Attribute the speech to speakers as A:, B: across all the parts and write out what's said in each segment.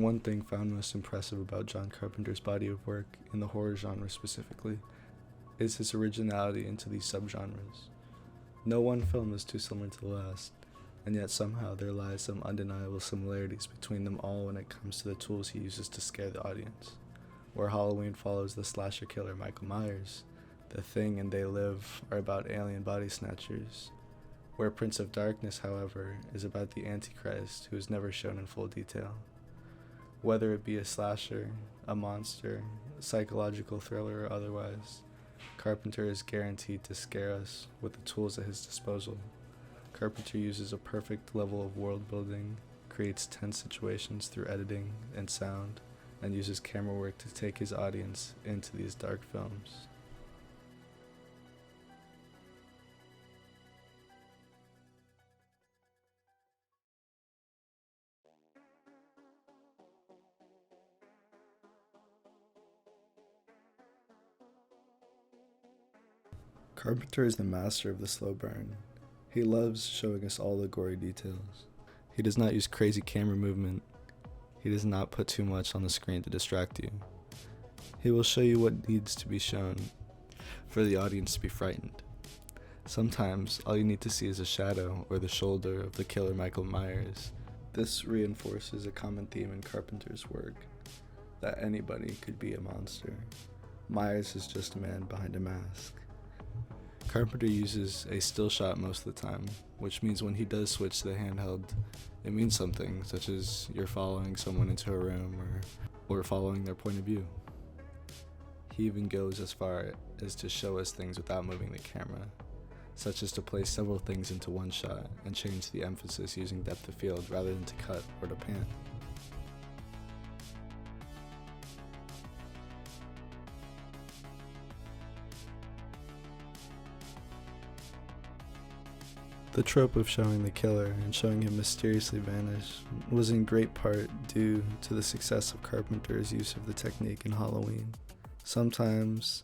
A: One thing found most impressive about John Carpenter's body of work, in the horror genre specifically, is his originality into these subgenres. No one film is too similar to the last, and yet somehow there lies some undeniable similarities between them all when it comes to the tools he uses to scare the audience. Where Halloween follows the slasher killer Michael Myers, The Thing and They Live are about alien body snatchers. Where Prince of Darkness, however, is about the Antichrist, who is never shown in full detail. Whether it be a slasher, a monster, a psychological thriller, or otherwise, Carpenter is guaranteed to scare us with the tools at his disposal. Carpenter uses a perfect level of world building, creates tense situations through editing and sound, and uses camera work to take his audience into these dark films. Carpenter is the master of the slow burn. He loves showing us all the gory details. He does not use crazy camera movement. He does not put too much on the screen to distract you. He will show you what needs to be shown for the audience to be frightened. Sometimes all you need to see is a shadow or the shoulder of the killer Michael Myers. This reinforces a common theme in Carpenter's work, that anybody could be a monster. Myers is just a man behind a mask. Carpenter uses a still shot most of the time, which means when he does switch to the handheld, it means something, such as you're following someone into a room or following their point of view. He even goes as far as to show us things without moving the camera, such as to place several things into one shot and change the emphasis using depth of field rather than to cut or to pan. The trope of showing the killer and showing him mysteriously vanish was in great part due to the success of Carpenter's use of the technique in Halloween. Sometimes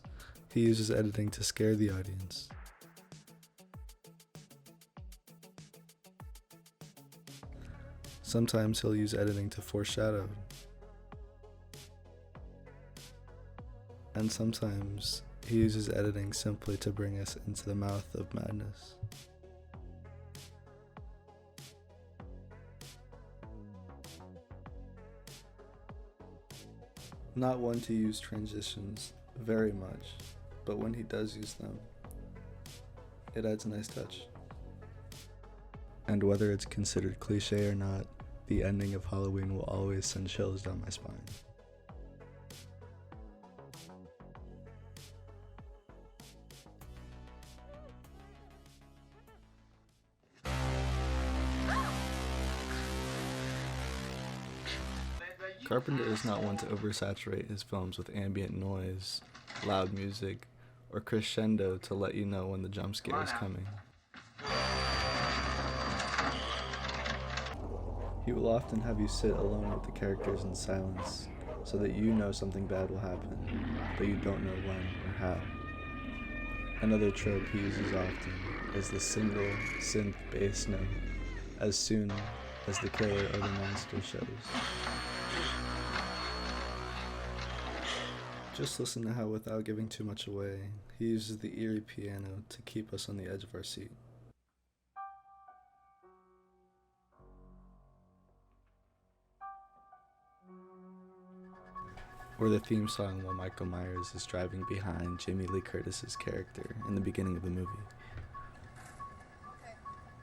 A: he uses editing to scare the audience. Sometimes he'll use editing to foreshadow. And sometimes he uses editing simply to bring us into the mouth of madness. Not one to use transitions very much, but when he does use them, it adds a nice touch. And whether it's considered cliche or not, the ending of Halloween will always send chills down my spine. Carpenter is not one to oversaturate his films with ambient noise, loud music, or crescendo to let you know when the jump scare is coming. He will often have you sit alone with the characters in silence, so that you know something bad will happen, but you don't know when or how. Another trope he uses often is the single synth bass note as soon as the killer or the monster shows. Just listen to how, without giving too much away, he uses the eerie piano to keep us on the edge of our seat. Or the theme song while Michael Myers is driving behind Jamie Lee Curtis's character in the beginning of the movie.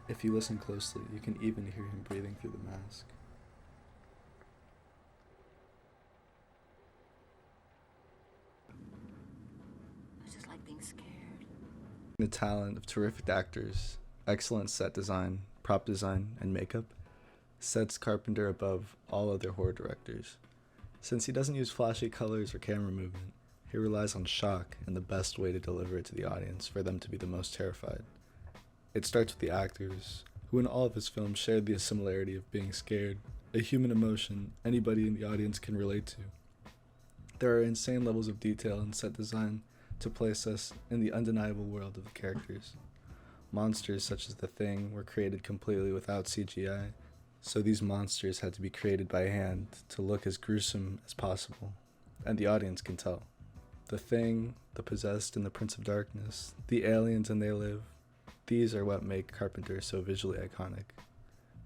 A: If you listen closely, you can even hear him breathing through the mask.
B: Being scared.
A: The talent of terrific actors, excellent set design, prop design, and makeup sets Carpenter above all other horror directors. Since he doesn't use flashy colors or camera movement, he relies on shock and the best way to deliver it to the audience for them to be the most terrified. It starts with the actors, who in all of his films share the similarity of being scared, a human emotion anybody in the audience can relate to. There are insane levels of detail and set design to place us in the undeniable world of the characters. Monsters such as The Thing were created completely without CGI, So these monsters had to be created by hand to look as gruesome as possible, and the audience can tell. The Thing, the Possessed, and the Prince of Darkness, the aliens and They Live, these are what make Carpenter so visually iconic.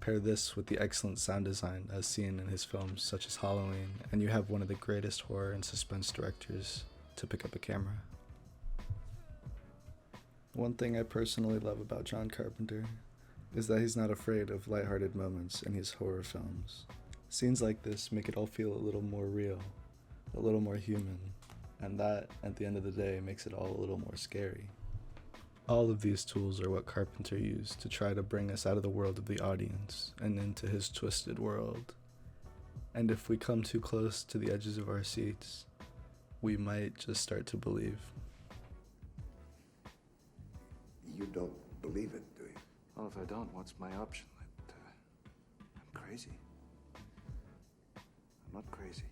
A: Pair this with the excellent sound design as seen in his films such as Halloween, and you have one of the greatest horror and suspense directors to pick up a camera. One thing I personally love about John Carpenter is that he's not afraid of lighthearted moments in his horror films. Scenes like this make it all feel a little more real, a little more human, and that, at the end of the day, makes it all a little more scary. All of these tools are what Carpenter used to try to bring us out of the world of the audience and into his twisted world. And if we come too close to the edges of our seats, we might just start to believe.
C: You don't believe it, do you?
D: Well, if I don't, what's my option? I'm crazy. I'm not crazy.